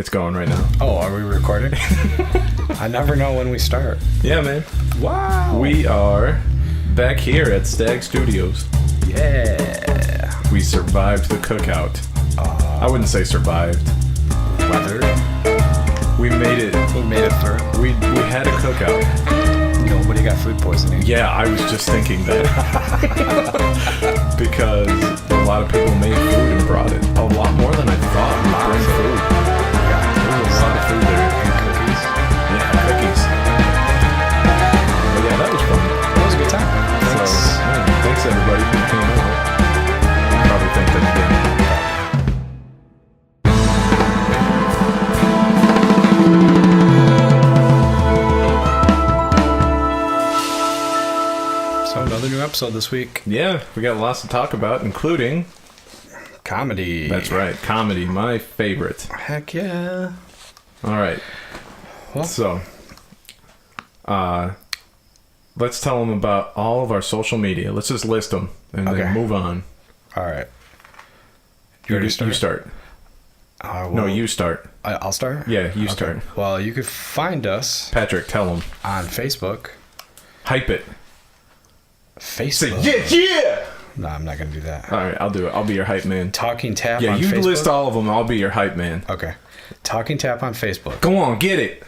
It's going right now. Oh, are we recording? I never know when we start. Yeah, man. Wow. We are back here at Stag Studios. Yeah. We survived the cookout. I wouldn't say survived. Weather. We made it. We made it through. We had a cookout. Nobody got food poisoning. Yeah, I was just thinking that. Because a lot of people made food and brought it. A lot more than I thought would bring food. Yeah, There was a lot of food there. and cookies. Yeah, cookies. But yeah, that was fun. It was a good time. Thanks. So, man, thanks everybody who came out. Probably think that again. So another new episode this week. Yeah, we got lots to talk about, including... Comedy. That's right, comedy, my favorite. Heck yeah. All right. Well, So, let's tell them about all of our social media. Let's just list them and Okay. then move on. all right. You ready to start? You start. Well, No, you start. I'll start? Yeah, you Okay. start. Well, you could find us Patrick, tell them. on Facebook. Hype it. Facebook. yeah! No, I'm not going to do that. All right, I'll do it. I'll be your hype man. Talking Tap Yeah, on you Facebook. list all of them. I'll be your hype man. Okay. Talking Tap on Facebook. Go on, get it.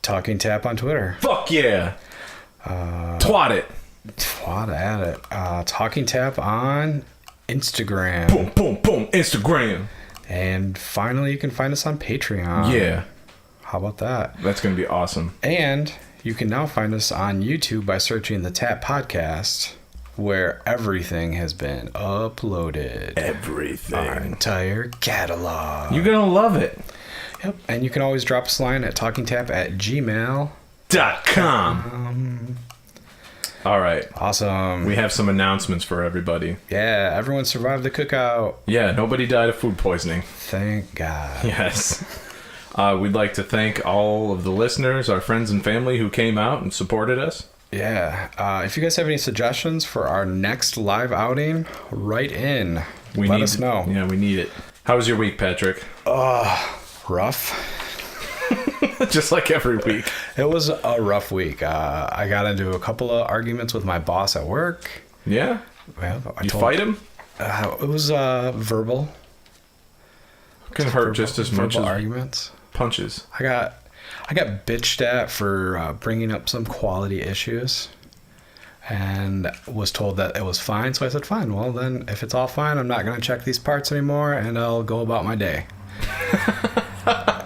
Talking Tap on Twitter. Fuck yeah. Twat it. Twat at it. Talking Tap on Instagram. Boom, boom, boom. Instagram. And finally, you can find us on Patreon. Yeah, How about that? that's going to be awesome. And you can now find us on YouTube by searching the Tap Podcast, where everything has been uploaded. Our Everything. entire catalog. You're going to love it. Yep. And you can always drop us a line at talkingtap@gmail.com. All right. Awesome. We have some announcements for everybody. Yeah, everyone survived the cookout. Yeah, nobody died of food poisoning. Thank God. Yes. We'd like to thank all of the listeners, our friends and family who came out and supported us. Yeah. If you guys have any suggestions for our next live outing, write in. Let us know. Yeah, we need it. How was your week, Patrick? Rough. Just like every week. It was a rough week. I got into a couple of arguments with my boss at work. Yeah? Well, You fight him? It was verbal. Can hurt just as much verbal as arguments. punches. I got bitched at for bringing up some quality issues, and was told that it was fine. So I said, fine. Well, then if it's all fine, I'm not going to check these parts anymore, and I'll go about my day.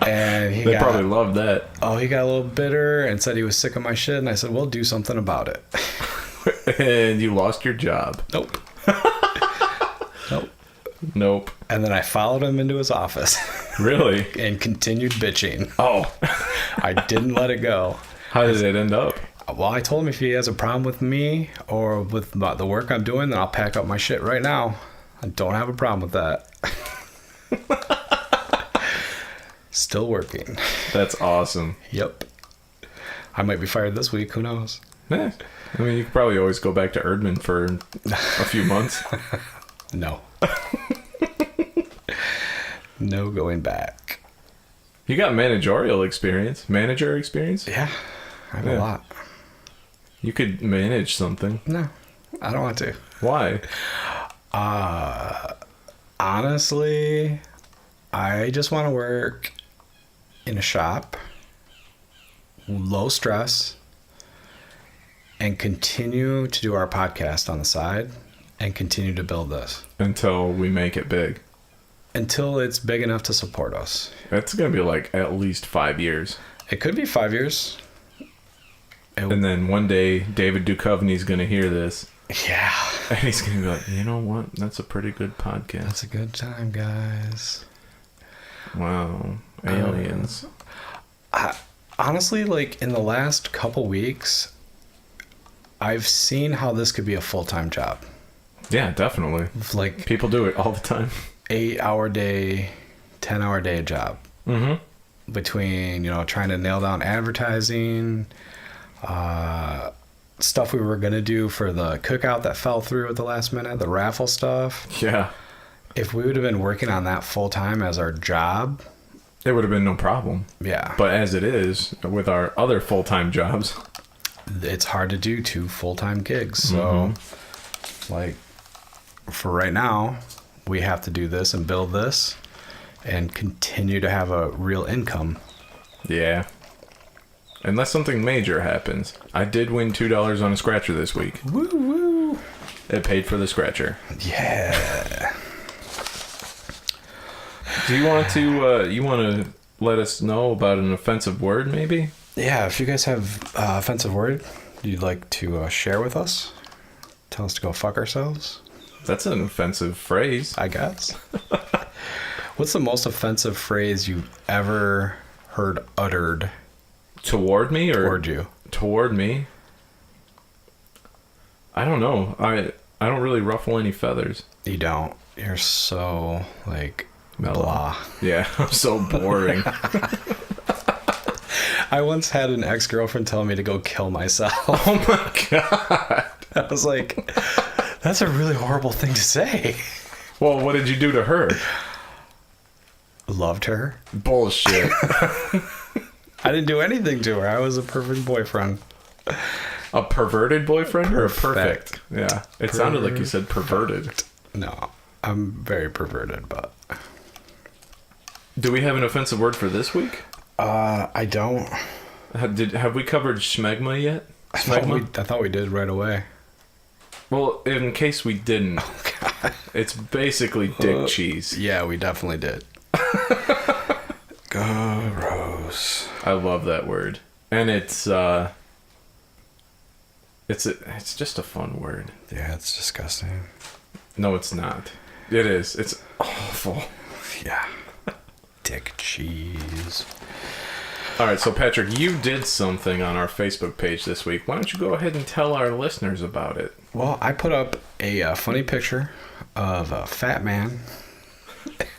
And They probably loved that. he got a little bitter and said he was sick of my shit, and I said, well, do something about it. And you lost your job. Nope. Nope. Nope. And then I followed him into his office Really? and continued bitching. Oh. I didn't let it go. How did it end up? Well, I told him if he has a problem with me or with the work I'm doing, then I'll pack up my shit right now. I don't have a problem with that. Still working. That's awesome. Yep. I might be fired this week. Who knows? Eh, I mean, you could probably always go back to Erdman for a few months. No. No going back. You got managerial experience. Manager experience? Yeah. I have Yeah. a lot. You could manage something. No. I don't want to. Why? Honestly, I just want to work in a shop, low stress, and continue to do our podcast on the side and continue to build this Until we make it big. until it's big enough to support us. That's going to be like at least 5 years. It could be 5 years. And then one day, David Duchovny's going to hear this. Yeah. And he's going to be like, you know what? That's a pretty good podcast. That's a good time, guys. Wow. Aliens. Honestly, like in the last couple weeks, I've seen how this could be a full-time job. Yeah, definitely. Like People do it all the time. 8-hour day, 10-hour day job. Mm-hmm. Between, trying to nail down advertising, stuff we were going to do for the cookout that fell through at the last minute, the raffle stuff. Yeah. If we would have been working on that full time as our job, it would have been no problem. Yeah. But as it is, with our other full-time jobs, it's hard to do 2 full-time gigs. So, like, for right now, we have to do this and build this and continue to have a real income. yeah. Unless something major happens. I did win $2 on a scratcher this week. Woo woo. It paid for the scratcher. Yeah. Do you want to let us know about an offensive word, maybe? Yeah, if you guys have offensive word you'd like to share with us, tell us to go fuck ourselves, That's an offensive phrase. I guess. What's the most offensive phrase you've ever heard uttered Toward me or toward you? toward me? I don't know. I don't really ruffle any feathers. You don't. You're so, like, Mellow. blah. Yeah, I'm so boring. I once had an ex-girlfriend tell me to go kill myself. Oh my god. I was like, that's a really horrible thing to say. Well, what did you do to her? Loved her. Bullshit. I didn't do anything to her. I was a perfect boyfriend. A perverted boyfriend or a Perfect. perfect? Yeah. It sounded like you said perverted. No, I'm very perverted, but Do we have an offensive word for this week? I don't. Have we covered schmegma yet? I thought we did right away. Well, in case we didn't, Oh God. it's basically dick cheese. Yeah, we definitely did. Gross. I love that word, and it's just a fun word. Yeah, it's disgusting. No, it's not. It is. It's awful. Yeah. Dick cheese. All right, so Patrick, you did something on our Facebook page this week. Why don't you go ahead and tell our listeners about it? Well, I put up a funny picture of a fat man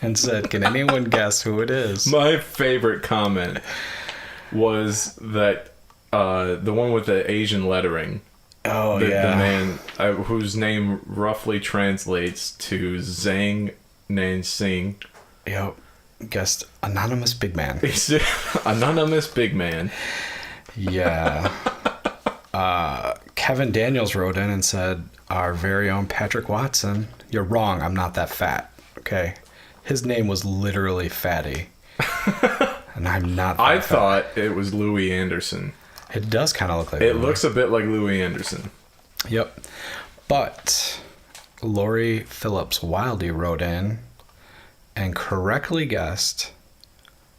and said, "Can anyone guess who it is?" My favorite comment was that the one with the Asian lettering. Oh, The yeah. man whose name roughly translates to Zhang Nansing. Yep. Guessed anonymous big man. He's an anonymous big man. Yeah. Kevin Daniels wrote in and said, "Our very own Patrick Watson, you're wrong. I'm not that fat." Okay. His name was literally Fatty. And I'm not that I fat. thought it was Louis Anderson. It does kind of look like It Louis. looks a bit like Louis Anderson. Yep. But Lori Phillips Wildy wrote in and correctly guessed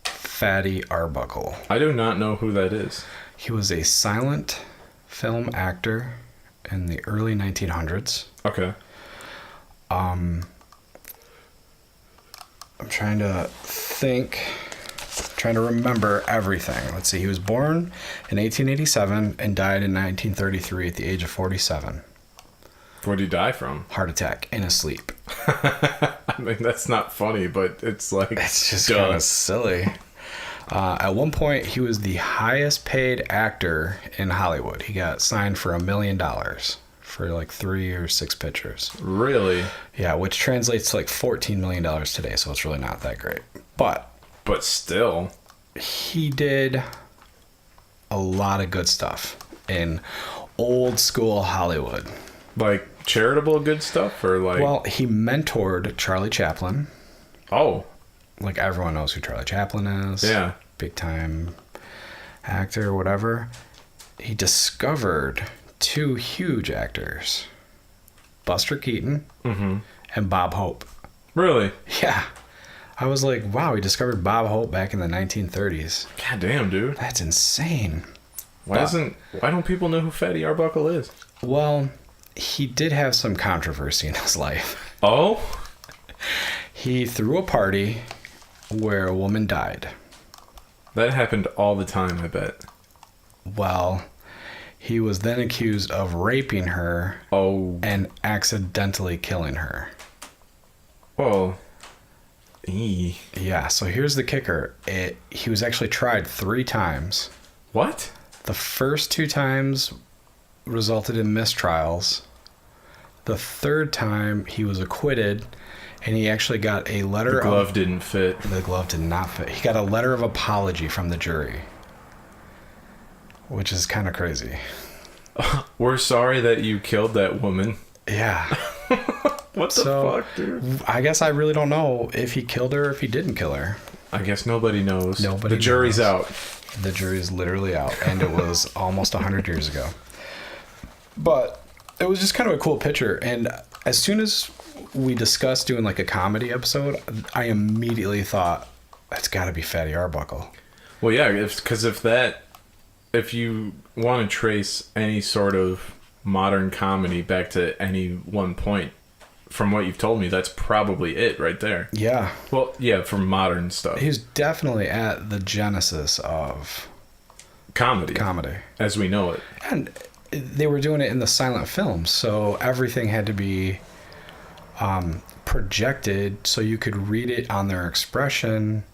Fatty Arbuckle. I do not know who that is. He was a silent film actor in the early 1900s. Okay. I'm trying to remember everything. Let's see. He was born in 1887 and died in 1933 at the age of 47. What did he die from? Heart attack in his sleep. I mean, that's not funny, but it's like... It's just duh. kind of silly. At one point, he was the highest paid actor in Hollywood. He got signed for $1 million for like 3 or 6 pictures. Really? Yeah, which translates to like $14 million today, so it's really not that great. But But still... he did a lot of good stuff in old school Hollywood. Like, charitable good stuff? Or like... Well, he mentored Charlie Chaplin. Oh. Like, everyone knows who Charlie Chaplin is. Yeah. Big time actor, whatever. He discovered 2 huge actors, Buster Keaton and Bob Hope. Really? Yeah. I was like, wow, he discovered Bob Hope back in the 1930s. God damn, dude. That's insane. Why don't people know who Fatty Arbuckle is? Well, he did have some controversy in his life. Oh? He threw a party where a woman died. That happened all the time, I bet. Well, he was then accused of raping her Oh. and accidentally killing her. Well... Eee. Yeah, so here's the kicker. He was actually tried 3 times. What? The first 2 times resulted in mistrials. The third time he was acquitted And he actually got a letter The glove didn't fit. The glove did not fit. He got a letter of apology from the jury, which is kind of crazy. We're sorry that you killed that woman. Yeah. What the fuck, dude? I guess I really don't know if he killed her or if he didn't kill her. I guess nobody knows. Nobody The jury's knows. out. The jury's literally out, and it was almost 100 years ago. But it was just kind of a cool picture, and as soon as we discussed doing like a comedy episode, I immediately thought, that's got to be Fatty Arbuckle. Well, yeah, because if you want to trace any sort of modern comedy back to any one point, from what you've told me, that's probably it right there. Yeah. Well, yeah, for modern stuff. He was definitely at the genesis of Comedy. As we know it. And they were doing it in the silent film, so everything had to be projected so you could read it on their expression.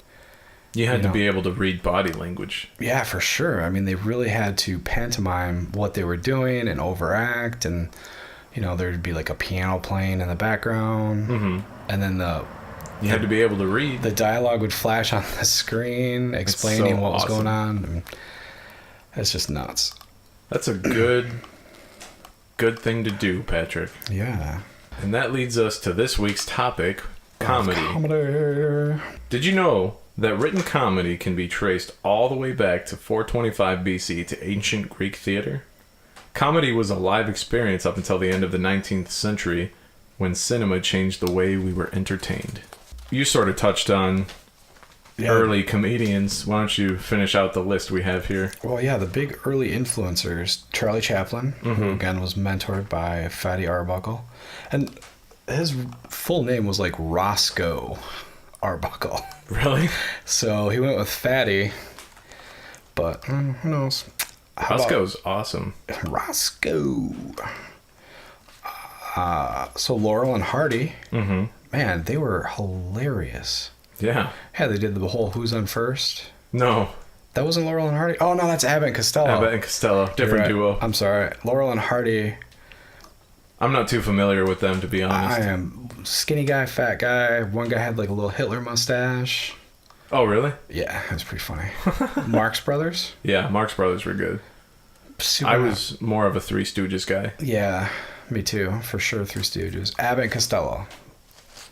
You had to be able to read body language. Yeah, for sure. I mean, they really had to pantomime what they were doing and overact, and there'd be like a piano playing in the background, and then you had to be able to read. The dialogue would flash on the screen explaining what was going on. And it's just nuts. That's a good thing to do, Patrick. Yeah. And that leads us to this week's topic, comedy. Comedy. Did you know that written comedy can be traced all the way back to 425 BC to ancient Greek theater? Comedy was a live experience up until the end of the 19th century, when cinema changed the way we were entertained. You sort of touched on early comedians. Why don't you finish out the list we have here? Well, yeah, the big early influencers, Charlie Chaplin, who again was mentored by Fatty Arbuckle. And his full name was like Roscoe Arbuckle. Really? So he went with Fatty, but who knows? Roscoe's awesome. Roscoe. So Laurel and Hardy, man, they were hilarious. Yeah. Yeah, they did the whole Who's on First. No. That wasn't Laurel and Hardy? Oh, no, that's Abbott and Costello. Abbott and Costello. Different duo. I'm sorry. Laurel and Hardy. I'm not too familiar with them, to be honest. I am skinny guy, fat guy. One guy had like a little Hitler mustache. Oh, really? Yeah, it was pretty funny. Marx Brothers. Yeah, Marx Brothers were good. I was more of a Three Stooges guy. Yeah, me too. For sure, Three Stooges. Abbott and Costello.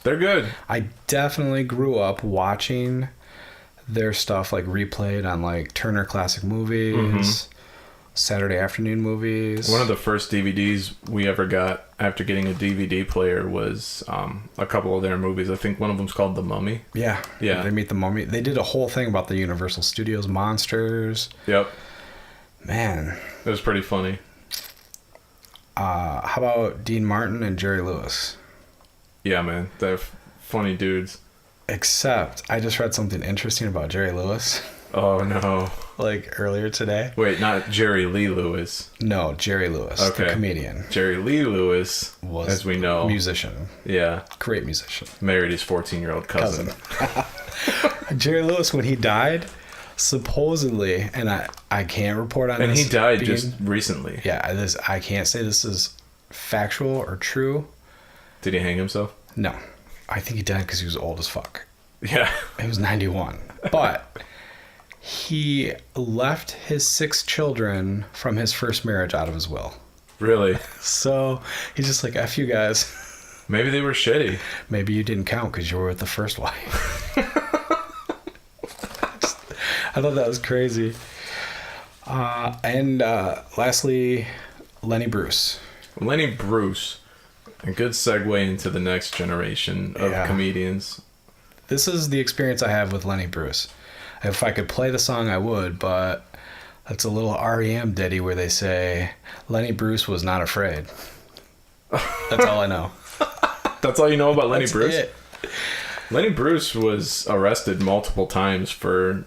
They're good. I definitely grew up watching their stuff like replayed on like Turner Classic Movies, Saturday afternoon movies. One of the first DVDs we ever got after getting a DVD player was a couple of their movies. I think one of them's called The Mummy. Yeah. They meet the Mummy. They did a whole thing about the Universal Studios monsters. Yep. Man. It was pretty funny. How about Dean Martin and Jerry Lewis? Yeah, man. They're funny dudes. Except, I just read something interesting about Jerry Lewis. Oh, no. Like, earlier today. Wait, not Jerry Lee Lewis. No, Jerry Lewis, the comedian. Jerry Lee Lewis, was, as we know, musician. Yeah. Great musician. Married his 14-year-old cousin. Jerry Lewis, when he died, supposedly, and I can't report on this. And he died just recently. Yeah, I can't say this is factual or true. Did he hang himself? No. I think he died because he was old as fuck. Yeah. He was 91. But he left his 6 children from his first marriage out of his will. Really? So he's just like, F you guys. Maybe they were shitty. Maybe you didn't count because you were with the first wife. I thought that was crazy. And lastly, Lenny Bruce. Lenny Bruce. A good segue into the next generation of comedians. This is the experience I have with Lenny Bruce. If I could play the song, I would, but that's a little REM ditty where they say, Lenny Bruce was not afraid. That's all I know. That's all you know about Lenny Bruce? It. Lenny Bruce was arrested multiple times for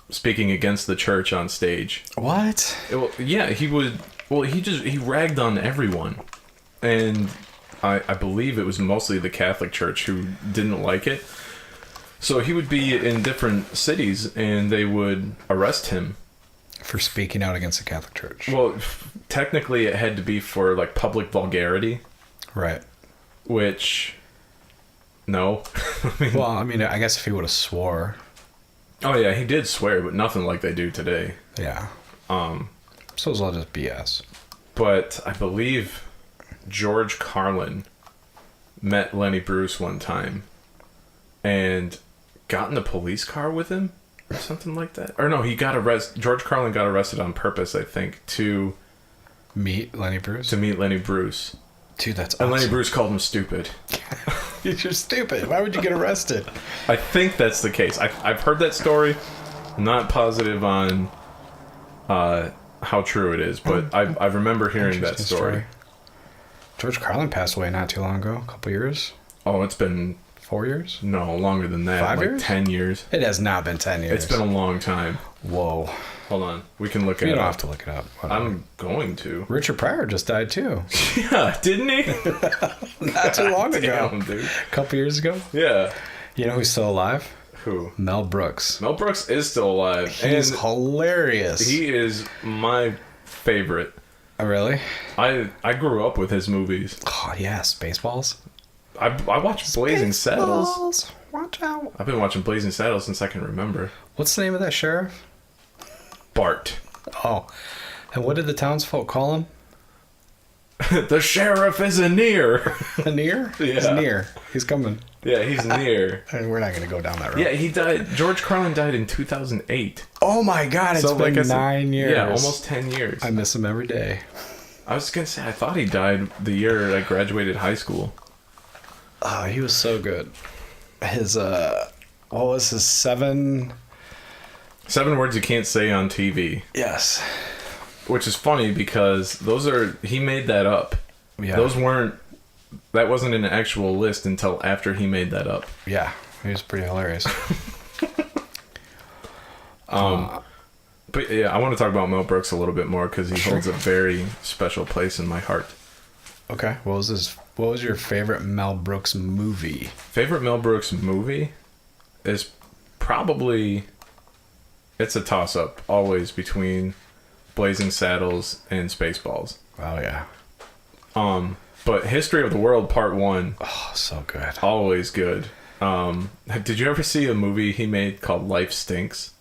speaking against the church on stage. What? Yeah, he would. Well, he ragged on everyone. And I believe it was mostly the Catholic Church who didn't like it. So he would be in different cities and they would arrest him. For speaking out against the Catholic Church. Well, technically it had to be for like public vulgarity. Right. Which No. Well, I mean, I guess if he would have swore. Oh yeah, he did swear, but nothing like they do today. Yeah. So it's all just BS. But I believe George Carlin met Lenny Bruce one time and got in the police car with him or something like that. Or no, he got arrested. George Carlin got arrested on purpose, I think, to meet Lenny Bruce. Dude, that's awesome. And Lenny awesome. Bruce called him stupid. You're stupid. Why would you get arrested? I think that's the case. I've heard that story. I'm not positive on how true it is, but I remember hearing that story. George Carlin passed away not too long ago. A couple years. Oh, it's been 4 years? No, longer than that. 5 years? 10 years. It has not been 10 years. It's been a long time. Whoa. Hold on. We can look it up. You don't have to look it up. Whatever. I'm going to. Richard Pryor just died too. Yeah, didn't he? Not too long ago. Damn, dude. A couple years ago. Yeah. You know who's still alive? Who? Mel Brooks. Mel Brooks is still alive. He's hilarious. He is my favorite. Oh, really? I grew up with his movies. Oh, yeah. Spaceballs. I watched Blazing Saddles. Watch out. I've been watching Blazing Saddles since I can remember. What's the name of that sheriff? Bart. Oh. And what did the townsfolk call him? The sheriff is near. Near? Yeah. He's near. He's coming. Yeah, he's near. And we're not going to go down that road. Yeah, he died. George Carlin died in 2008. Oh my God, it's been 9 years. Yeah, almost 10 years. I miss him every day. I was going to say, I thought he died the year I graduated high school. Oh, he was so good. His, what was his 7 words you can't say on TV. Yes. Which is funny because he made that up. Yeah. That wasn't an actual list until after he made that up. Yeah, he was pretty hilarious. But yeah, I want to talk about Mel Brooks a little bit more because he holds a very special place in my heart. Okay, what was your favorite Mel Brooks movie? Favorite Mel Brooks movie is probably, it's a toss-up always between Blazing Saddles and Spaceballs. Oh yeah. But History of the World Part 1. Oh, so good. Always good. Did you ever see a movie he made called Life Stinks?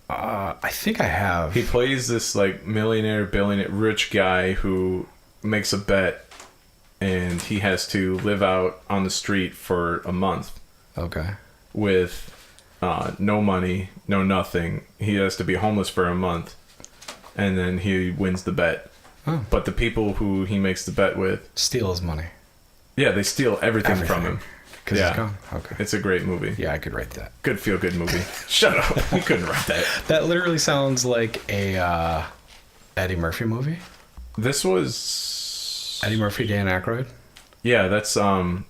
I think I have. He plays this like millionaire, billionaire, rich guy who makes a bet and he has to live out on the street for a month. Okay. With no money, no nothing. He has to be homeless for a month and then he wins the bet. Oh. But the people who he makes the bet with steal his money. Yeah, they steal everything from him. Because he's gone. Okay. It's a great movie. Yeah, I could write that. Good feel-good movie. Shut up. You couldn't write that. That literally sounds like a Eddie Murphy movie. This was... Eddie Murphy, Dan Aykroyd? Yeah, that's Trading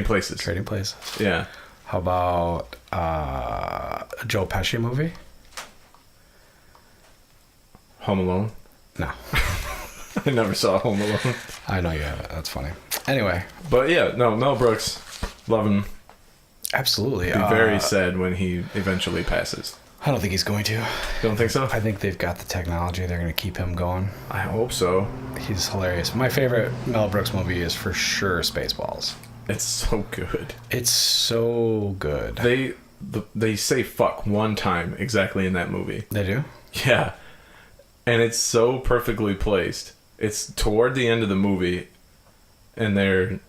Places. Trading Places. Yeah. How about a Joe Pesci movie? Home Alone? No. I never saw Home Alone. I know you haven't. That's funny. Anyway. But yeah, no, Mel Brooks, love him. Absolutely. Be very sad when he eventually passes. I don't think he's going to. Don't think so? I think they've got the technology. They're going to keep him going. I hope so. He's hilarious. My favorite Mel Brooks movie is for sure Spaceballs. It's so good. It's so good. They say fuck one time exactly in that movie. They do? Yeah. And it's so perfectly placed. It's toward the end of the movie, and they're,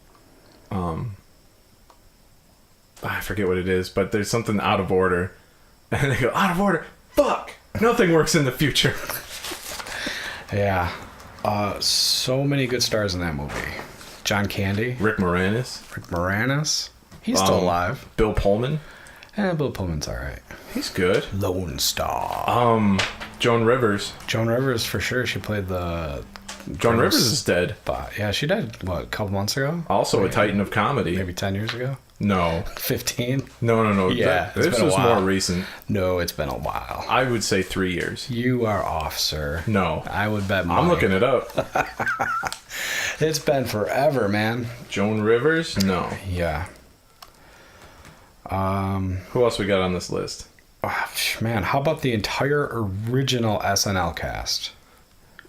I forget what it is, but there's something out of order, and they go, out of order, fuck, nothing works in the future. Yeah. So many good stars in that movie. John Candy. Rick Moranis. He's still alive. Bill Pullman. Bill Pullman's alright. He's good. Lone Star. Joan Rivers. Joan Rivers, for sure. She played the... Joan Rivers is dead. Yeah, she died, what, a couple months ago? Also a titan of comedy. Maybe 10 years ago? No. 15? No. Yeah, this was more recent. No, it's been a while. I would say 3 years. You are off, sir. No. I would bet money. I'm looking it up. It's been forever, man. Joan Rivers? No. Yeah. Who else we got on this list? Oh, man, how about the entire original SNL cast?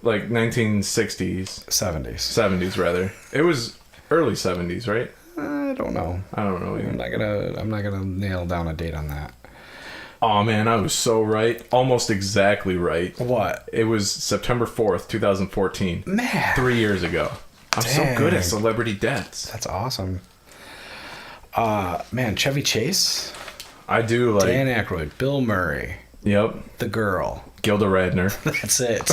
Like 1960s, 70s. 70s rather. It was early 70s, right? I don't know. I don't know either. I'm not gonna nail down a date on that. Oh man, I was so right. Almost exactly right. What? It was September 4th, 2014. Man. 3 years ago. I'm so good at celebrity deaths. That's awesome. Man, Chevy Chase, I do like. Dan Aykroyd, Bill Murray, Yep. the girl. Gilda Radner. That's it.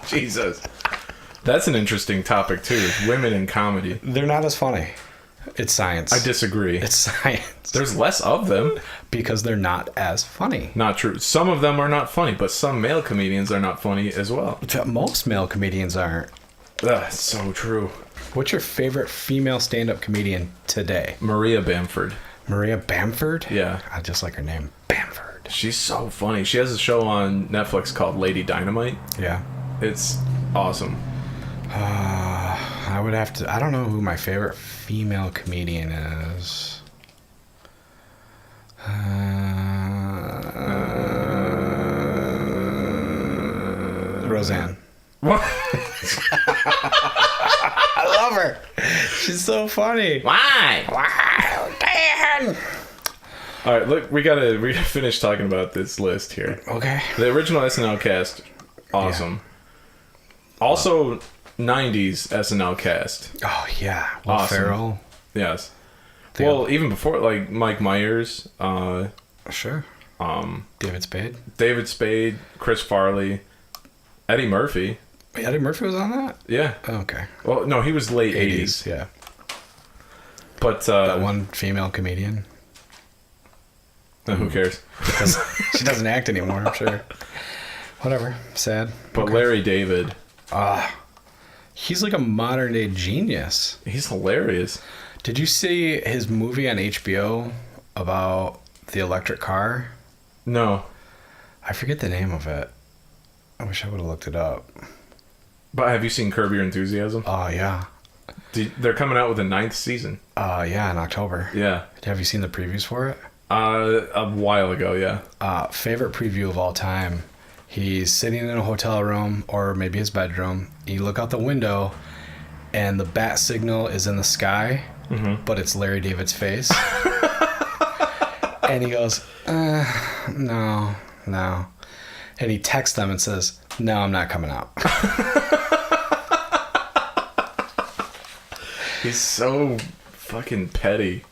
Jesus. That's an interesting topic too. Is women in comedy. They're not as funny. It's science. I disagree. It's science. There's less of them. Because they're not as funny. Not true. Some of them are not funny, but some male comedians are not funny as well. Most male comedians aren't. That's so true. What's your favorite female stand-up comedian today? Maria Bamford. Maria Bamford? Yeah. I just like her name. Bamford. She's so funny. She has a show on Netflix called Lady Dynamite. Yeah. It's awesome. I would have to... I don't know who my favorite female comedian is. Roseanne. What? I love her. She's so funny. Why? Wow, Dan. All right, look, we gotta finish talking about this list here. Okay. The original SNL cast, awesome. Also, 90s SNL cast. Oh yeah. Will Awesome. Ferrell. Yes. The- Well, even before, like Mike Myers, Sure. David Spade. David Spade, Chris Farley, Eddie Murphy. Wait, Eddie Murphy was on that? Yeah. Oh, okay. Well, no, he was late 80s. Yeah. But That one female comedian. who cares? Because she doesn't act anymore, I'm sure. Whatever. Sad. But Okay. Larry David, He's like a modern day genius. he's hilarious. Did you see his movie on HBO about the electric car? No, I forget the name of it. I wish I would have looked it up. but have you seen Curb Your Enthusiasm? Oh, yeah. They're coming out with a 9th season. Yeah, in October. Yeah. Have you seen the previews for it? A while ago, yeah. Favorite preview of all time. He's sitting in a hotel room or maybe his bedroom. You look out the window and the bat signal is in the sky, but it's Larry David's face. And he goes, no. And he texts them and says, no, I'm not coming out. He's so fucking petty.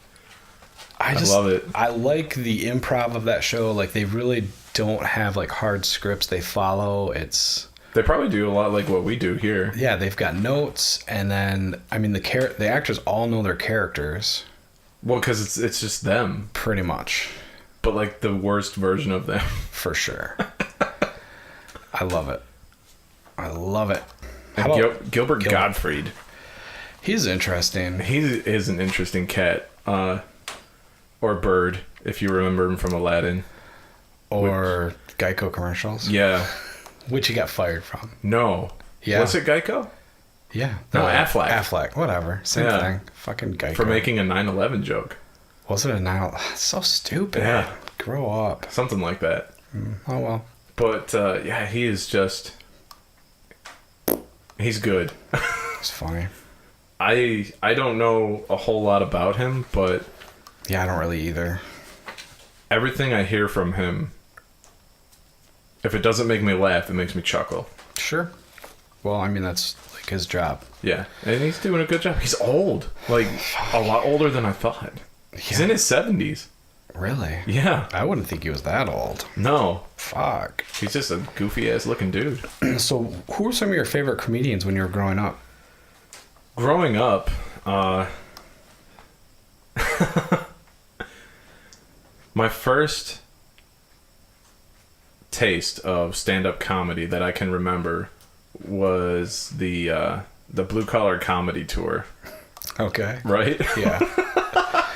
I love it. I like the improv of that show. Like, they really don't have like hard scripts they follow. They probably do a lot like what we do here. Yeah, they've got notes, and then I mean the actors all know their characters Well, because it's just them, pretty much, but like the worst version of them. for sure. I love it. And How about Gilbert Gottfried. He's interesting. He is an interesting cat, or bird, if you remember him from Aladdin. Or Geico commercials. Yeah. Which he got fired from. No. Yeah. Was it Geico? Yeah. No, Affleck. Affleck, whatever. Same Yeah. thing. Fucking Geico. For making a 9/11 joke. Was it a now? So stupid. Yeah. Grow up. Something like that. Oh well. But, yeah, he is just... He's good. It's funny. I don't know a whole lot about him, but Yeah, I don't really either. everything I hear from him, if it doesn't make me laugh, it makes me chuckle. Sure. Well, I mean, that's like his job. Yeah, and he's doing a good job. He's old, like a lot older than I thought. He's in his 70s. Really? Yeah, I wouldn't think he was that old. no, Fuck. he's just a goofy ass looking dude. So, who were some of your favorite comedians when you were growing up? Growing up, my first taste of stand-up comedy that I can remember was the Blue Collar Comedy Tour, Okay. right? Yeah.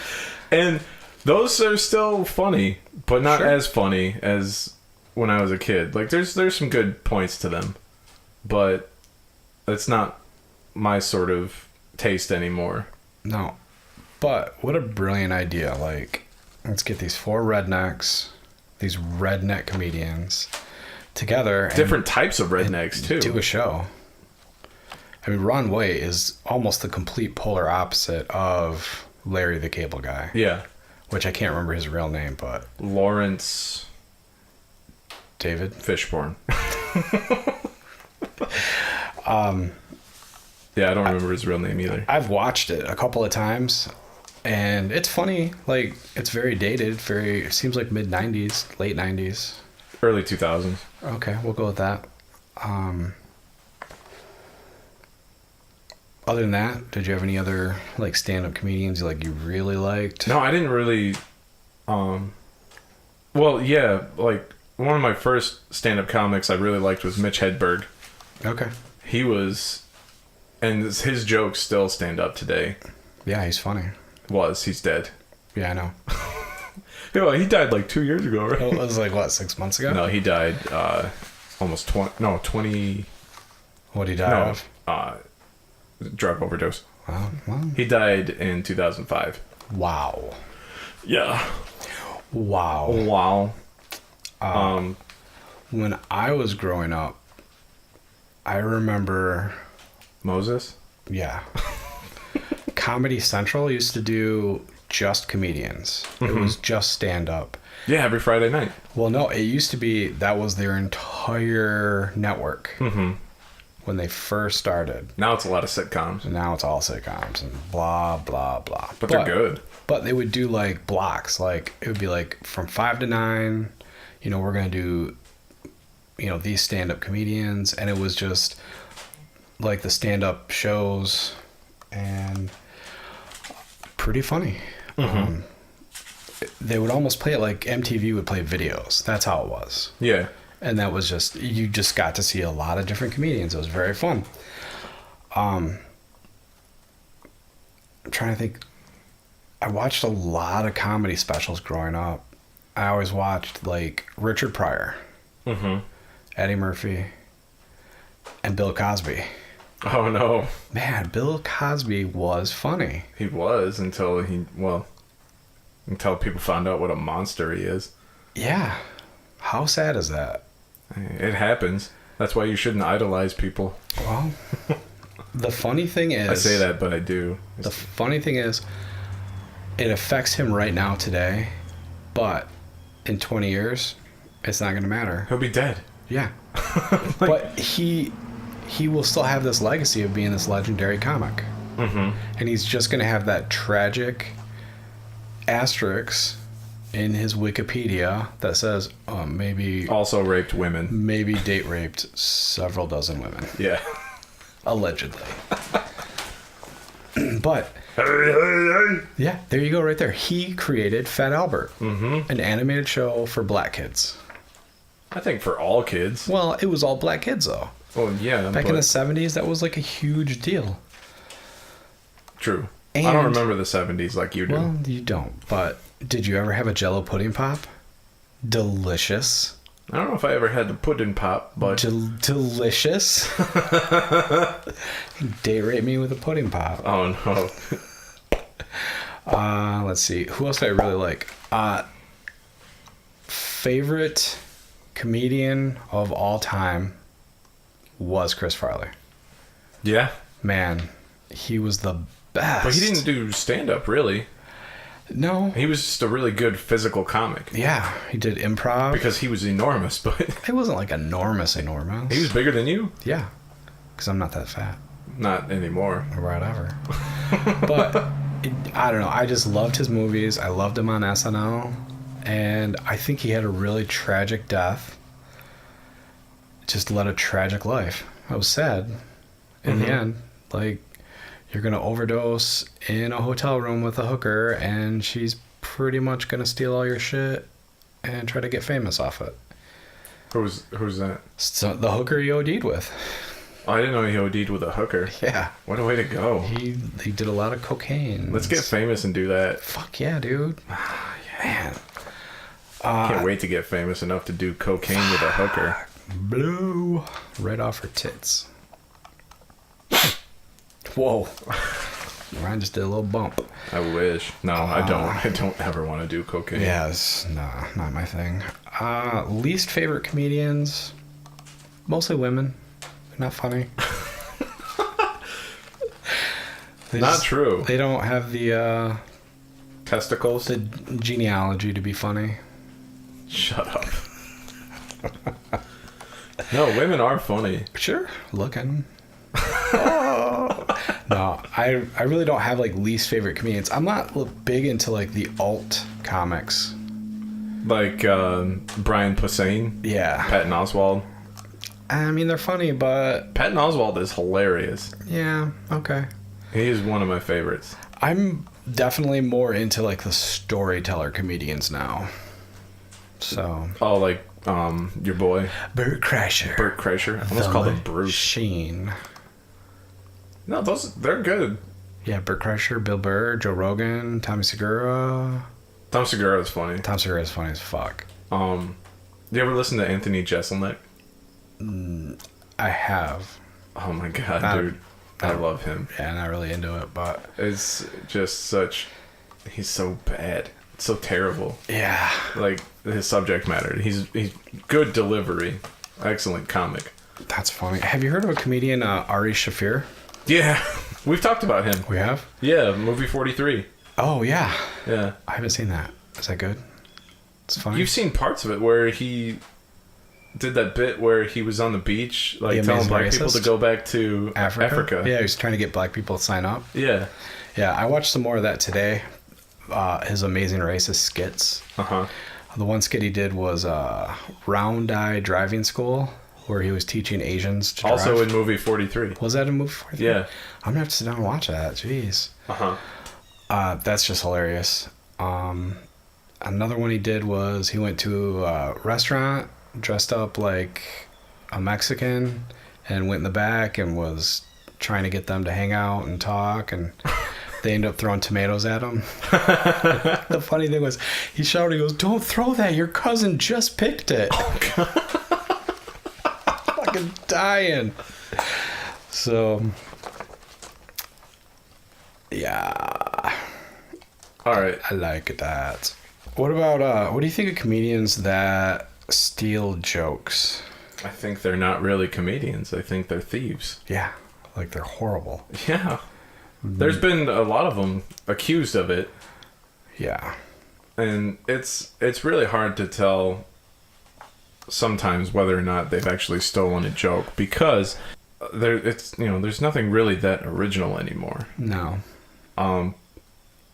And those are still funny, but not Sure. as funny as when I was a kid. Like there's some good points to them, but it's not my sort of taste anymore. No. But what a brilliant idea. Like, let's get these four rednecks, these redneck comedians, together. And Different types of rednecks, too. do a show. I mean, Ron White is almost the complete polar opposite of Larry the Cable Guy. Yeah. Which I can't remember his real name, but... Lawrence... David? Fishburne. Yeah, I don't remember his real name either. I've watched it a couple of times, and it's funny. Like, it's very dated. It seems like mid-90s, late 90s. Early 2000s. Okay, we'll go with that. Other than that, did you have any other like stand-up comedians you really liked? No, I didn't really. Well, yeah, like one of my first stand-up comics I really liked was Mitch Hedberg. Okay. He was, and his jokes still stand up today. Yeah, he's funny. He's dead. Yeah, I know. He died like 2 years ago, right? It was like what, 6 months ago? No, he died almost 20. What did he die of? Drug overdose. Well, He died in 2005. wow. Yeah. Wow. Wow. When I was growing up, I remember, Moses? yeah. Comedy Central used to do just comedians. It was just stand-up. Yeah, every Friday night. Well, no, it used to be, that was their entire network. Mm-hmm. When they first started. Now it's a lot of sitcoms. And now it's all sitcoms and blah, blah, blah. But they're good. But they would do like blocks. Like it would be like from 5 to 9, we're going to do, these stand-up comedians. And it was just like the stand-up shows and pretty funny. Mm-hmm. They would almost play it like MTV would play videos. That's how it was. Yeah. And that was you just got to see a lot of different comedians. It was very fun. I'm trying to think. I watched a lot of comedy specials growing up. I always watched like Richard Pryor, Mm-hmm. Eddie Murphy, and Bill Cosby. Oh, no. Man, Bill Cosby was funny. He was until people found out what a monster he is. Yeah. How sad is that? It happens. That's why you shouldn't idolize people. Well, the funny thing is... I say that, but I do. The funny thing is, it affects him right now today, but in 20 years, it's not going to matter. He'll be dead. Yeah. But he will still have this legacy of being this legendary comic. Mm-hmm. And he's just going to have that tragic asterisk in his Wikipedia that says maybe Also raped women. maybe date raped several dozen women, Yeah. allegedly. But yeah, there you go, right there. He created Fat Albert, an animated show for black kids. I think for all kids. Well, it was all black kids though. Well, yeah. Back in the 70s, that was like a huge deal. True. And, I don't remember the 70s like you do. Well, you don't. But did you ever have a Jell-O pudding pop? Delicious. I don't know if I ever had the pudding pop, but... Delicious. Date rape me with a pudding pop. Oh, no. Let's see. Who else do I really like? Favorite comedian of all time was Chris Farley. Yeah. Man, he was the best. But he didn't do stand-up, really. No. He was just a really good physical comic. Yeah, he did improv. Because he was enormous, but... He wasn't like enormous. He was bigger than you? Yeah, because I'm not that fat. Not anymore. Or whatever. But, I don't know. I just loved his movies. I loved him on SNL. And I think he had a really tragic death. Just led a tragic life. I was sad in the end. Like, you're going to overdose in a hotel room with a hooker, and she's pretty much going to steal all your shit and try to get famous off it. Who's that? So the hooker he OD'd with. Oh, I didn't know he OD'd with a hooker. Yeah. What a way to go. He did a lot of cocaine. Let's get famous and do that. Fuck yeah, dude. Man. Can't wait to get famous enough to do cocaine with a hooker. Blew right off her tits. Whoa. Ryan just did a little bump. I wish. No, I don't. I don't ever want to do cocaine. Yes, no, not my thing. Least favorite comedians. Mostly women. They're not funny. Not true. They don't have the Testicles? the genealogy to be funny. Shut up. No, women are funny. Sure, looking. No, I really don't have like least favorite comedians. I'm not big into like the alt comics. Like Brian Posehn, Yeah, Patton Oswalt. I mean they're funny, but Patton Oswalt is hilarious. yeah, okay. He is one of my favorites. I'm definitely more into like the storyteller comedians now. So Oh, like your boy Bert Kreischer. Bert Kreischer. I almost called him Bruce. Sheen. No, they're good. Yeah, Bert Kreischer, Bill Burr, Joe Rogan, Tommy Segura. Tom Segura is funny. Tom Segura is funny as fuck. Do you ever listen to Anthony Jeselnik? I have. Oh my god, Not- dude. I love him. Yeah, not really into it, but It's just such... He's so bad. So terrible. yeah. Like, his subject matter. He's good delivery. Excellent comic. That's funny. Have you heard of a comedian, Ari Shafir? Yeah. We've talked about him. We have? Yeah, movie 43. Oh, yeah. Yeah. I haven't seen that. Is that good? It's funny. You've seen parts of it where he did that bit where he was on the beach, like The telling Amazing black people Racist? to go back to Africa. Yeah, he was trying to get black people to sign up. Yeah. Yeah, I watched some more of that today. His Amazing Racist skits. Uh-huh. The one skit he did was Round Eye Driving School, where he was teaching Asians to drive. Also in movie 43. Was that a movie? For you? Yeah. I'm gonna have to sit down and watch that. Jeez. Uh-huh. That's just hilarious. Another one he did was he went to a restaurant dressed up like a Mexican and went in the back and was trying to get them to hang out and talk, and they ended up throwing tomatoes at him. The funny thing was he shouted, he goes, "Don't throw that, your cousin just picked it." Fucking dying. So yeah, All right. I like that. What about what do you think of comedians that steal jokes? I think they're not really comedians. I think they're thieves. Yeah, like they're horrible. Yeah. There's been a lot of them accused of it, Yeah. and it's really hard to tell sometimes whether or not they've actually stolen a joke, because there's nothing really that original anymore. No. Like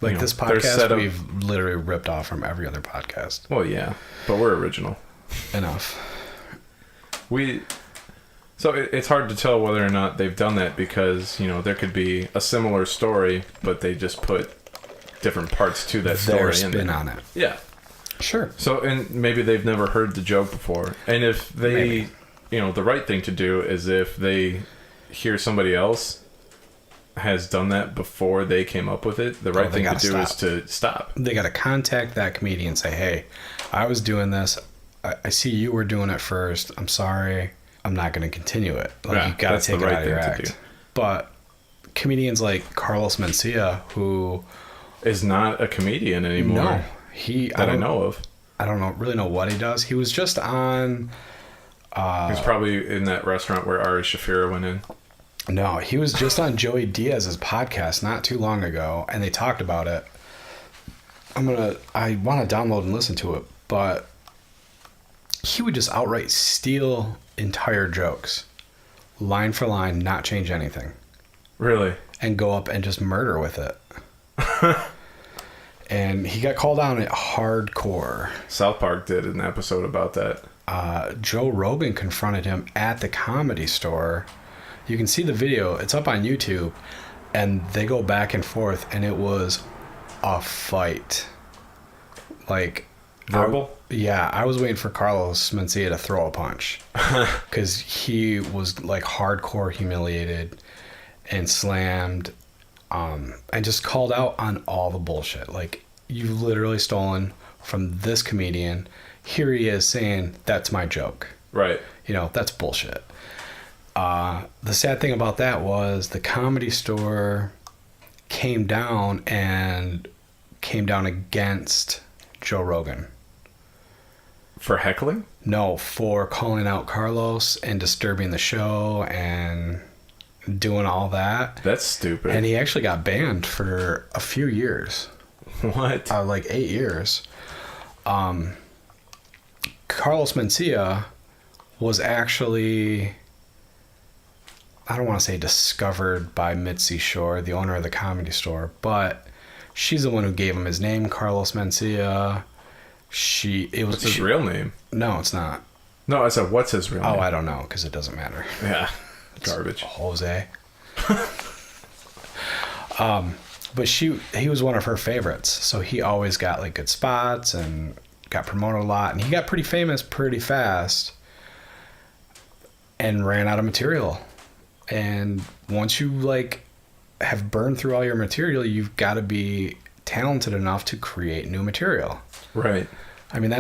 Like this podcast, we've literally ripped off from every other podcast. Well, yeah, but we're original. Enough. So it's hard to tell whether or not they've done that, because there could be a similar story, but they just put different parts to that story Their in spin there. on it. Yeah. Sure. So, and maybe they've never heard the joke before, and if they, the right thing to do is if they hear somebody else has done that before they came up with it, the right thing to do is to stop. They got to contact that comedian and say, "Hey, I was doing this. I see you were doing it first. I'm sorry. I'm not going to continue it." Like, Yeah, you got that's to take the it right out of your thing to act. do. But comedians like Carlos Mencia, who Is not a comedian anymore. no, I know of. I don't really know what he does. He was just on. He's probably in that restaurant where Ari Shafir went in. No, he was just on Joey Diaz's podcast not too long ago, and they talked about it. I want to download and listen to it, but he would just outright steal entire jokes, line for line, not change anything, Really? and go up and just murder with it. And he got called on it hardcore. South Park did an episode about that. Joe Rogan confronted him at the Comedy Store. You can see the video. It's up on YouTube. And they go back and forth, and it was a fight. Like... Verbal? I was waiting for Carlos Mencia to throw a punch. Because he was, like, hardcore humiliated and slammed. And just called out on all the bullshit. Like, you've literally stolen from this comedian. Here he is saying, "That's my joke." Right. That's bullshit. The sad thing about that was the Comedy Store came down against Joe Rogan. For heckling? No, for calling out Carlos and disturbing the show and doing all that. That's stupid. And he actually got banned for a few years. What? Like 8 years. Carlos Mencia was actually, I don't want to say discovered by Mitzi Shore, the owner of the Comedy Store, but she's the one who gave him his name, Carlos Mencia. What's his real name? No, it's not. No, I said, what's his real name? Oh, I don't know, because it doesn't matter. Yeah. Garbage. Jose. But he was one of her favorites, so he always got like good spots and got promoted a lot, and he got pretty famous pretty fast and ran out of material. And once you like have burned through all your material, you've got to be talented enough to create new material. Right. I mean,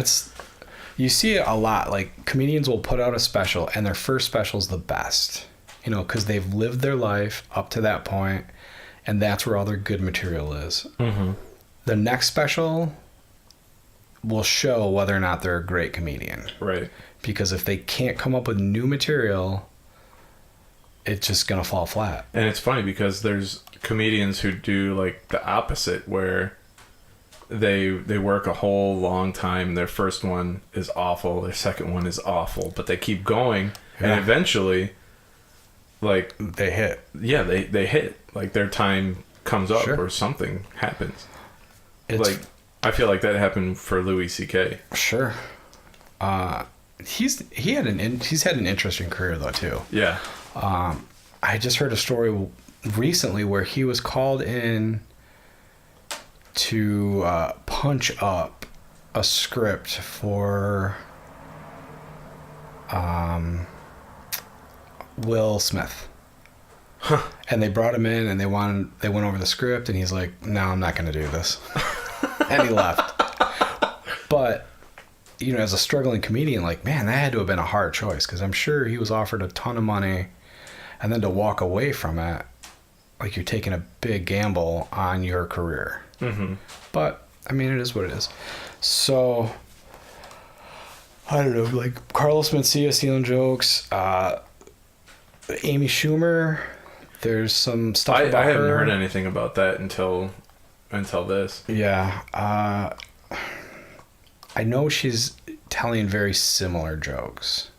you see it a lot. Like, comedians will put out a special and their first special is the best, because they've lived their life up to that point, and that's where all their good material is. Mm-hmm. The next special will show whether or not they're a great comedian. Right. Because if they can't come up with new material, it's just going to fall flat. And it's funny because there's comedians who do like the opposite, where they work a whole long time. Their first one is awful. Their second one is awful, but they keep going. Yeah. And eventually, like, they hit. Yeah, they hit. Like, their time comes up. Sure. Or something happens. Like, I feel like that happened for Louis C.K. Sure. He's had an interesting career though too. Yeah. I just heard a story recently where he was called in to punch up a script for Will Smith. Huh. And they brought him in and they went over the script, and he's like, "No, I'm not going to do this." And he left. But as a struggling comedian, like, man, that had to have been a hard choice, because I'm sure he was offered a ton of money, and then to walk away from it, like, you're taking a big gamble on your career. Mm-hmm. But I mean, it is what it is. So I don't know, like Carlos Mencia stealing jokes, Amy Schumer. There's some stuff about her. I haven't heard anything about that until this. Yeah. I know she's telling very similar jokes.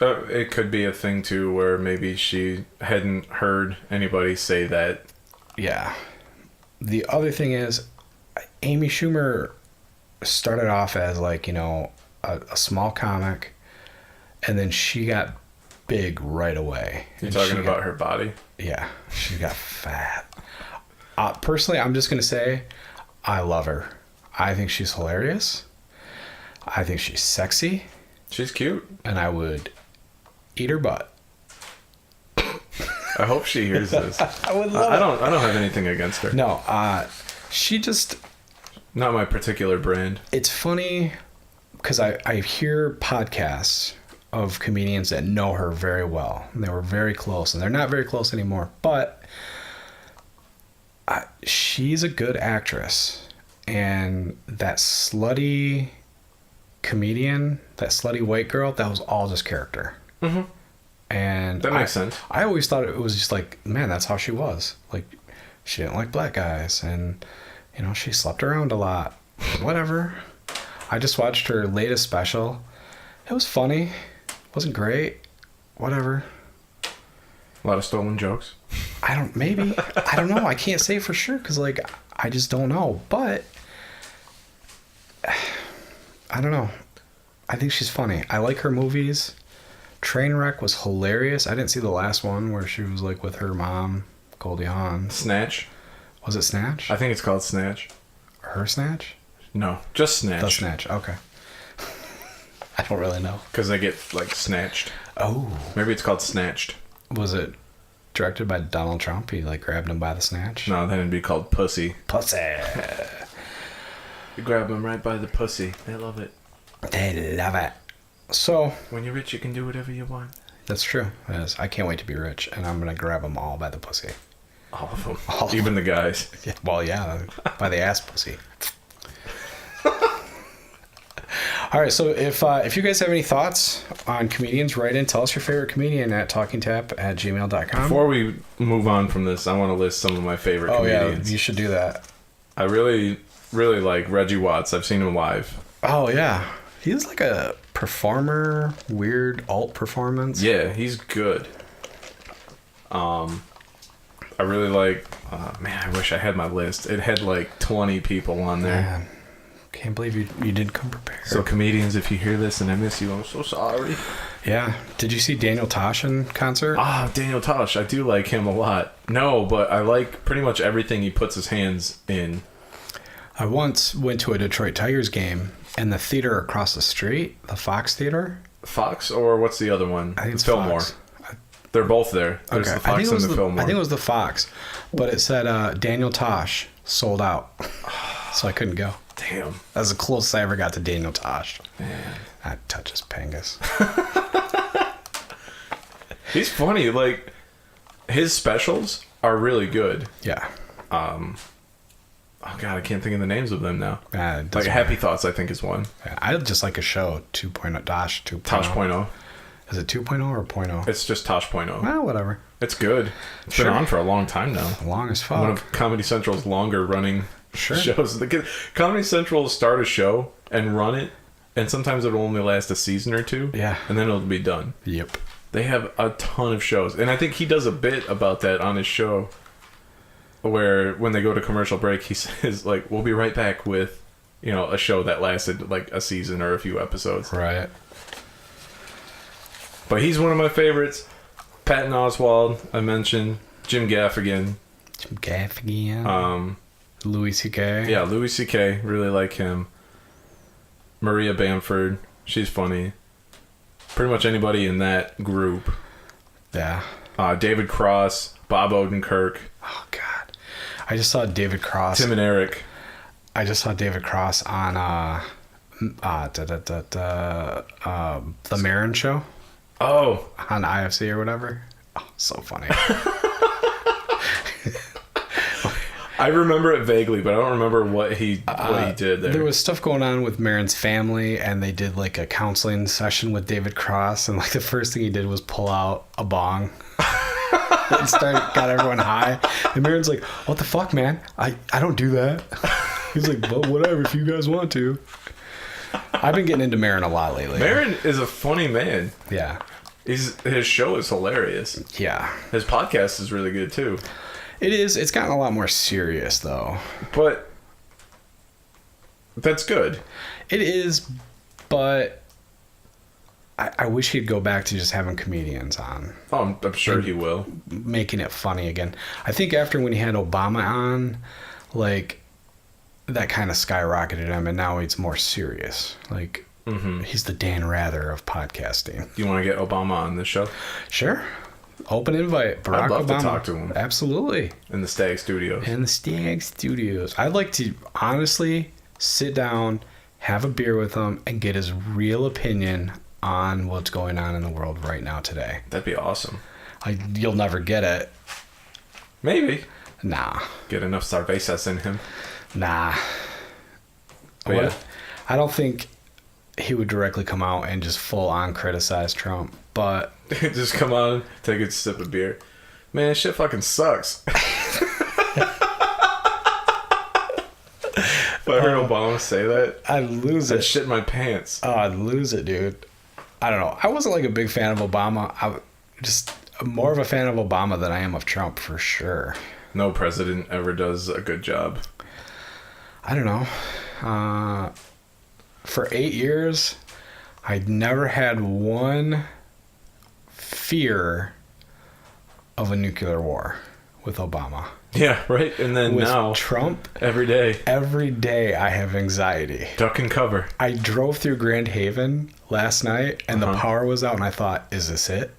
It could be a thing too, where maybe she hadn't heard anybody say that. Yeah. The other thing is, Amy Schumer started off as like, a small comic, and then she got big right away. You're talking about her body? Yeah, she got fat. Personally, I'm just going to say, I love her. I think she's hilarious. I think she's sexy. She's cute. And I would eat her butt. I hope she hears this. I would love I don't have anything against her. No, she just... Not my particular brand. It's funny because I hear podcasts of comedians that know her very well. And they were very close, and they're not very close anymore. But she's a good actress. And that slutty comedian, that slutty white girl, that was all just character. Mm-hmm. And that makes sense. I always thought it was just like, man, that's how she was. Like, she didn't like black guys, and she slept around a lot. Whatever. I just watched her latest special. It was funny. It wasn't great. Whatever. A lot of stolen jokes. I don't know. I can't say for sure, because like, I just don't know. But I don't know. I think she's funny. I like her movies. Trainwreck was hilarious. I didn't see the last one where she was like with her mom, Goldie Hawn. Snatch. Was it Snatch? I think it's called Snatch. Her Snatch? No, just Snatch. The Snatch. Okay. I don't really know. Because they get like snatched. Oh. Maybe it's called Snatched. Was it directed by Donald Trump? He like grabbed him by the snatch? No, then it'd be called Pussy. Pussy. You grab them right by the pussy. They love it. They love it. So, when you're rich, you can do whatever you want. That's true. It is. I can't wait to be rich, and I'm going to grab them all by the pussy. All of them. Even the guys. Yeah, well, yeah, by the ass pussy. All right, so if you guys have any thoughts on comedians, write in. Tell us your favorite comedian at talkingtap@gmail.com. Before we move on from this, I want to list some of my favorite comedians. Yeah, you should do that. I really, really like Reggie Watts. I've seen him live. Oh, yeah. He's like a performer, weird alt performance. Yeah, he's good. I really like... man, I wish I had my list. It had like 20 people on there. Man, can't believe you didn't come prepared. So comedians, if you hear this and I miss you, I'm so sorry. Yeah. Did you see Daniel Tosh in concert? Daniel Tosh. I do like him a lot. No, but I like pretty much everything he puts his hands in. I once went to a Detroit Tigers game, and the theater across the street, the Fox Theater. Fox, or what's the other one? I think it's Fillmore. Fox. They're both there. There's Okay. the Fox and the Fillmore. I think it was the Fox, but it said Daniel Tosh sold out, so I couldn't go. Damn. That was the closest I ever got to Daniel Tosh. Man. That touches Pangus. He's funny. Like, his specials are really good. Yeah. Oh, God, I can't think of the names of them now. It Like, doesn't Happy matter. Thoughts, I think, is one. Yeah, I just like a show, 2.0, Tosh 2.0. Tosh.0. Is it 2.0 or 0.0? It's just Tosh.0. Well, whatever. It's good. It's Sure. been on for a long time now. Long as fuck. One of Comedy Central's longer running Sure. shows. Comedy Central will start a show and run it, and sometimes it'll only last a season or two. Yeah. And then it'll be done. Yep. They have a ton of shows. And I think he does a bit about that on his show, where when they go to commercial break, he says, like, we'll be right back with, a show that lasted like a season or a few episodes. Right. But he's one of my favorites. Patton Oswalt, I mentioned. Jim Gaffigan. Jim Gaffigan. Louis C.K. Yeah, Louis C.K. Really like him. Maria Bamford. She's funny. Pretty much anybody in that group. Yeah. David Cross. Bob Odenkirk. Oh, God. I just saw David Cross. Tim and Eric. I just saw David Cross on The Marin Show Oh, on IFC or whatever. Oh, so funny. I remember it vaguely, but I don't remember what he did there. There was stuff going on with Marin's family, and they did like a counseling session with David Cross, and like the first thing he did was pull out a bong. And got everyone high. And Marin's like, "What the fuck, man? I don't do that." He's like, "Well, whatever, if you guys want to." I've been getting into Marin a lot lately. Marin is a funny man. Yeah. His show is hilarious. Yeah. His podcast is really good too. It is. It's gotten a lot more serious, though. But that's good. It is, but I wish he'd go back to just having comedians on. Oh, I'm sure he will. Making it funny again. I think after when he had Obama on, like, that kind of skyrocketed him, and now he's more serious. Like, he's the Dan Rather of podcasting. Do you want to get Obama on this show? Sure. Open invite. Barack I'd love Obama. to talk to him. Absolutely. In the Stag Studios. In the Stag Studios. I'd like to honestly sit down, have a beer with him, and get his real opinion on what's going on in the world right now today. That'd be awesome. You'll never get it. Maybe. Nah. Get enough cervezas in him. Nah. But yeah. I don't think he would directly come out and just full on criticize Trump, but Just come on, take a sip of beer. Man, shit fucking sucks. If I heard Obama say that, I'd lose I'd it. shit my pants. Oh, I'd lose it, dude. I don't know. I wasn't like a big fan of Obama. I just more of a fan of Obama than I am of Trump, for sure. No president ever does a good job. I don't know. For 8 years, I'd never had one fear of a nuclear war with Obama. Yeah, right? And then With now, Trump, every day, every day I have anxiety. duck and cover. I drove through Grand Haven last night and the power was out, and I thought, is this it?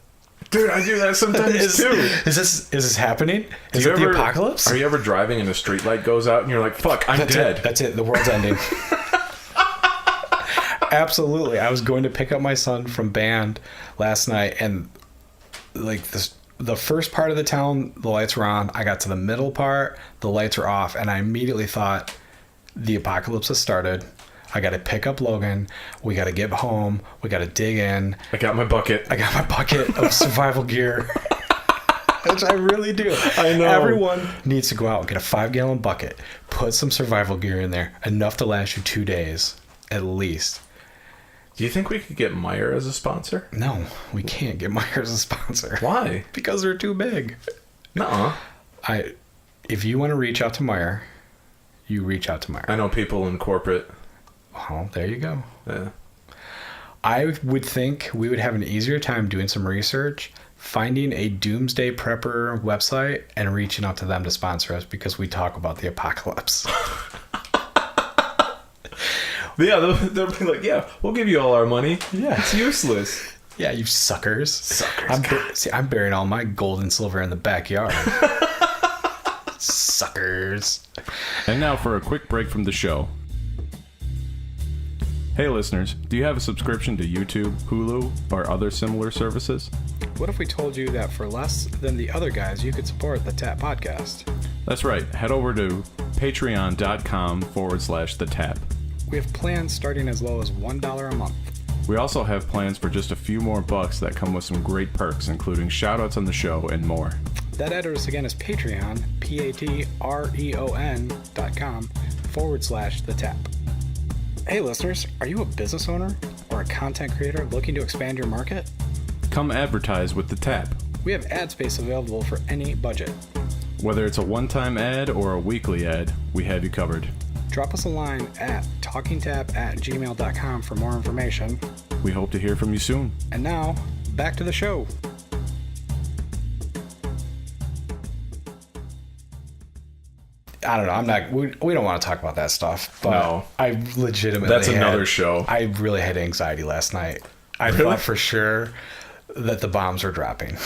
Dude, I do that sometimes too. Is this happening? Is it the apocalypse? Are you ever driving and a street light goes out and you're like, fuck, I'm dead? That's it. The world's ending. Absolutely. I was going to pick up my son from band last night, and like the first part of the town, the lights were on. I got to the middle part, the lights were off, and I immediately thought the apocalypse has started. I got to pick up Logan. We got to get home. We got to dig in. I got my bucket. I got my bucket of survival gear. Which I really do. I know. Everyone needs to go out and get a 5-gallon bucket, put some survival gear in there, enough to last you 2 days, at least. Do you think we could get Meijer as a sponsor? No, we can't get Meijer as a sponsor. Why? Because they're too big. Nuh-uh. If you want to reach out to Meijer, you reach out to Meijer. I know people in corporate. Well, there you go. Yeah. I would think we would have an easier time doing some research, finding a doomsday prepper website, and reaching out to them to sponsor us because we talk about the apocalypse. Yeah, they'll be like, yeah, we'll give you all our money. Yeah. It's useless. Yeah, you suckers. Suckers. I'm burying all my gold and silver in the backyard. Suckers. And now for a quick break from the show. Hey listeners, do you have a subscription to YouTube, Hulu, or other similar services? What if we told you that for less than the other guys, you could support the Tap Podcast? That's right, head over to patreon.com/thetap. We have plans starting as low as $1 a month. We also have plans for just a few more bucks that come with some great perks, including shoutouts on the show and more. That address again is Patreon, patreon.com/thetap. Hey listeners, are you a business owner or a content creator looking to expand your market? Come advertise with The Tap. We have ad space available for any budget. Whether it's a one-time ad or a weekly ad, we have you covered. Drop us a line at talkingtap@gmail.com for more information. We hope to hear from you soon. And now, back to the show. I don't know. We don't want to talk about that stuff. But No. I legitimately. That's another show. I really had anxiety last night. I Really? thought for sure that the bombs were dropping.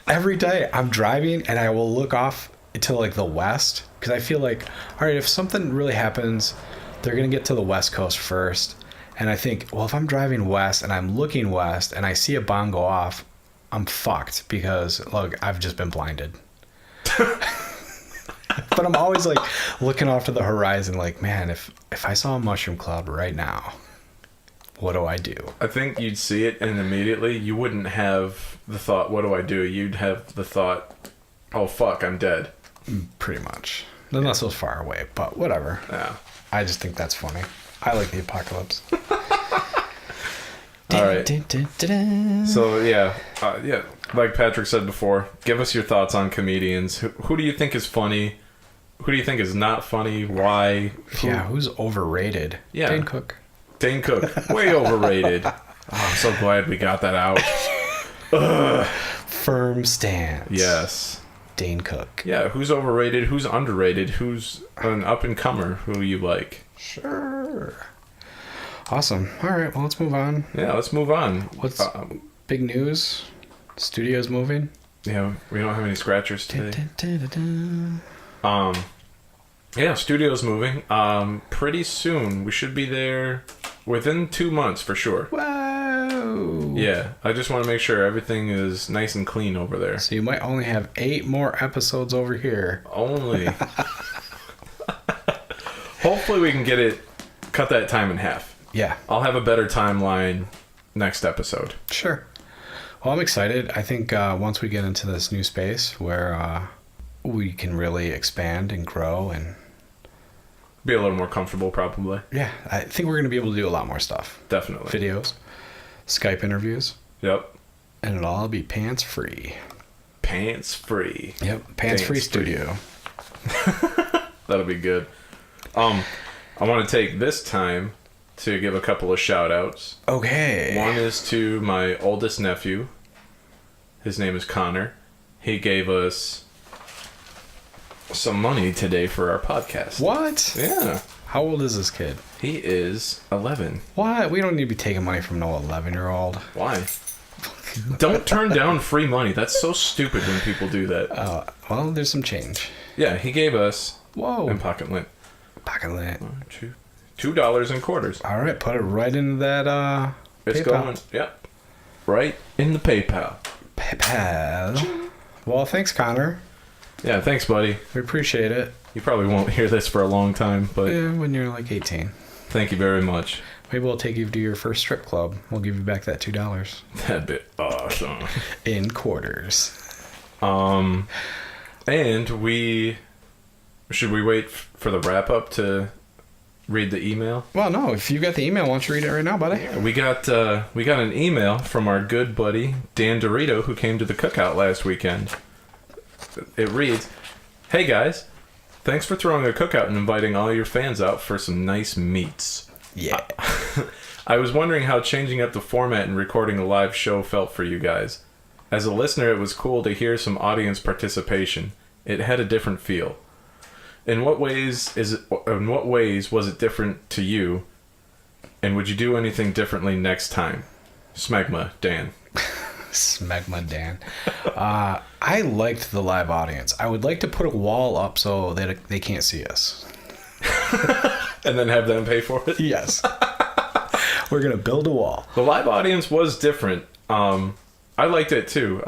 Every day I'm driving and I will look off to like the west because I feel like, all right, if something really happens, they're gonna get to the west coast first. And I think, well, if I'm driving west and I'm looking west and I see a bomb go off, I'm fucked because look, I've just been blinded. But I'm always like looking off to the horizon like, man, if I saw a mushroom cloud right now, what do I do? I think you'd see it and immediately you wouldn't have the thought, what do I do? You'd have the thought, oh fuck, I'm dead. Pretty much. They're not so far away, but whatever. Yeah. I just think that's funny. I like the apocalypse. All right. So yeah, like Patrick said before, give us your thoughts on comedians. Who do you think is funny? Who do you think is not funny? Why? Who's overrated? Yeah. Dane Cook. Dane Cook, way overrated. Oh, I'm so glad we got that out. Ugh. Firm stance. Yes. Dane Cook. Yeah, who's overrated? Who's underrated? Who's an up-and-comer who you like? Sure. Awesome. All right, well, let's move on. Yeah, let's move on. What's big news? Studio's moving. Yeah, we don't have any scratchers today. Yeah, studio's moving. Pretty soon. We should be there within 2 months for sure. Whoa. Yeah, I just want to make sure everything is nice and clean over there. So you might only have 8 more episodes over here. Only. Hopefully we can cut that time in half. Yeah. I'll have a better timeline next episode. Sure. Well, I'm excited. I think once we get into this new space where we can really expand and grow and Be a little more comfortable, probably. yeah, I think we're going to be able to do a lot more stuff. Definitely. Videos, Skype interviews, Yep. and it'll all be pants free. Pants free. Yep, pants free studio. That'll be good. I want to take this time to give a couple of shout outs. Okay. One is to my oldest nephew. His name is Connor. He gave us some money today for our podcast. What? Yeah. How old is this kid? He is 11. What? We don't need to be taking money from no 11-year-old. Why? Don't turn down free money. That's so stupid when people do that. Well, there's some change. Yeah, he gave us Whoa. in pocket lint Pocket lint. $2 in quarters. All right, put it right into that It's PayPal. going, yep, right in the PayPal. PayPal. Well, thanks, Connor. Yeah, thanks, buddy. We appreciate it. You probably won't hear this for a long time, but When you're like 18. thank you very much. Maybe we'll take you to your first strip club. We'll give you back that $2 That'd be awesome. in quarters. And should we wait for the wrap up to read the email? Well, no. If you got the email, why don't you read it right now, buddy? We got an email from our good buddy Dan Dorito, who came to the cookout last weekend. It reads, "Hey guys, thanks for throwing a cookout and inviting all your fans out for some nice meats. Yeah. I was wondering how changing up the format and recording a live show felt for you guys. As a listener, it was cool to hear some audience participation. It had a different feel. In what ways was it different to you? And would you do anything differently next time? Smegma, Dan." Smegma Dan. I liked the live audience. I would like to put a wall up so that they can't see us. And then have them pay for it? Yes. We're going to build a wall. The live audience was different. I liked it too.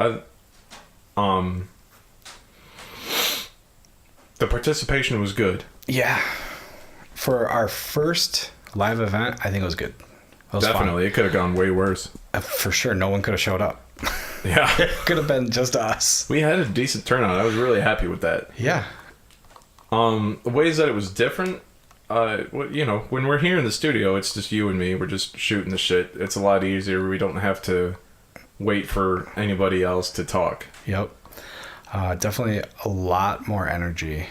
The participation was good. Yeah. For our first live event, I think it was good. It was Definitely. It could have gone way worse. fun. For sure, no one could have showed up. Yeah. It could have been just us. We had a decent turnout. I was really happy with that. Yeah. Ways that it was different, when we're here in the studio, it's just you and me. We're just shooting the shit. It's a lot easier. We don't have to wait for anybody else to talk. Yep. Definitely a lot more energy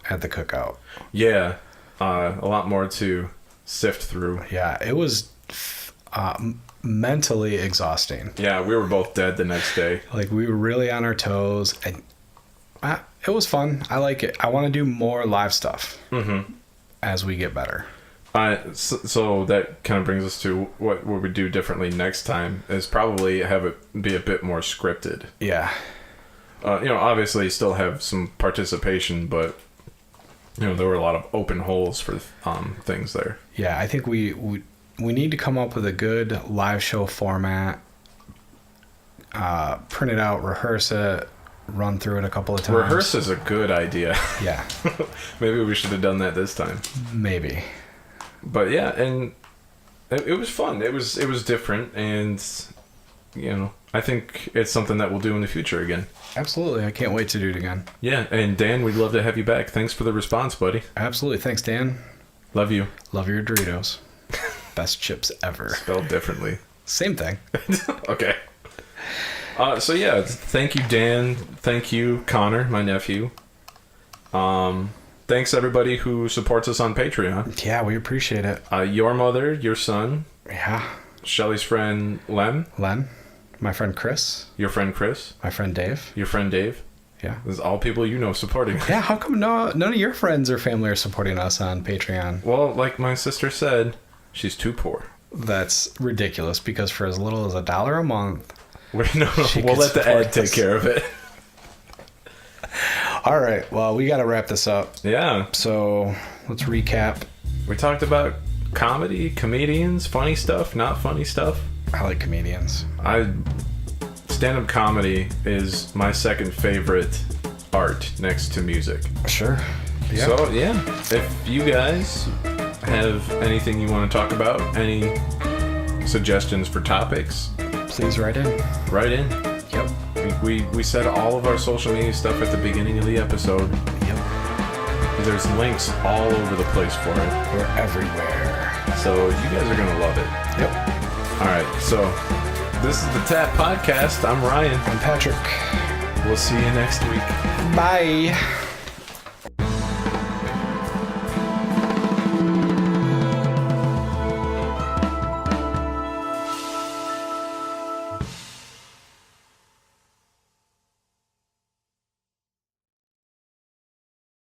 at the cookout. Yeah. A lot more to sift through. Yeah, it was mentally exhausting. Yeah, we were both dead the next day. Like, we were really on our toes. And it was fun. I like it. I want to do more live stuff as we get better. So that kind of brings us to what we would do differently next time is probably have it be a bit more scripted. Yeah. Obviously still have some participation, but there were a lot of open holes for things there. Yeah, I think we need to come up with a good live show format. Print it out, rehearse it, run through it a couple of times. Rehearse is a good idea. Yeah. Maybe we should have done that this time. Maybe. But yeah, and it was fun. It was different, and I think it's something that we'll do in the future again. Absolutely. I can't wait to do it again. Yeah, and Dan, we'd love to have you back. Thanks for the response, buddy. Absolutely. Thanks, Dan. Love you. Love your Doritos. Best chips ever. Spelled differently. Same thing. Okay. So yeah, thank you, Dan. Thank you, Connor, my nephew. Thanks everybody who supports us on Patreon. Yeah, we appreciate it. Your mother, your son, Yeah. Shelly's friend Len, my friend Chris, your friend Chris, my friend Dave. your friend Dave. Yeah. This is all people supporting us. Yeah, how come none of your friends or family are supporting us on Patreon? Well, like my sister said, she's too poor. That's ridiculous because for as little as $1 a month. We'll She let could the support ad take us. care of it. All right, well, we got to wrap this up. Yeah. So let's recap. We talked about comedy, comedians, funny stuff, not funny stuff. I like comedians. Stand-up comedy is my second favorite art next to music. Sure. Yeah. So, yeah, if you guys have anything you want to talk about, any suggestions for topics, please write in. write in. Yep. We said all of our social media stuff at the beginning of the episode. Yep. There's links all over the place for it. We're everywhere. So you guys are going to love it. Yep. All right, so this is the Tap Podcast. I'm Ryan. I'm Patrick. We'll see you next week. Bye.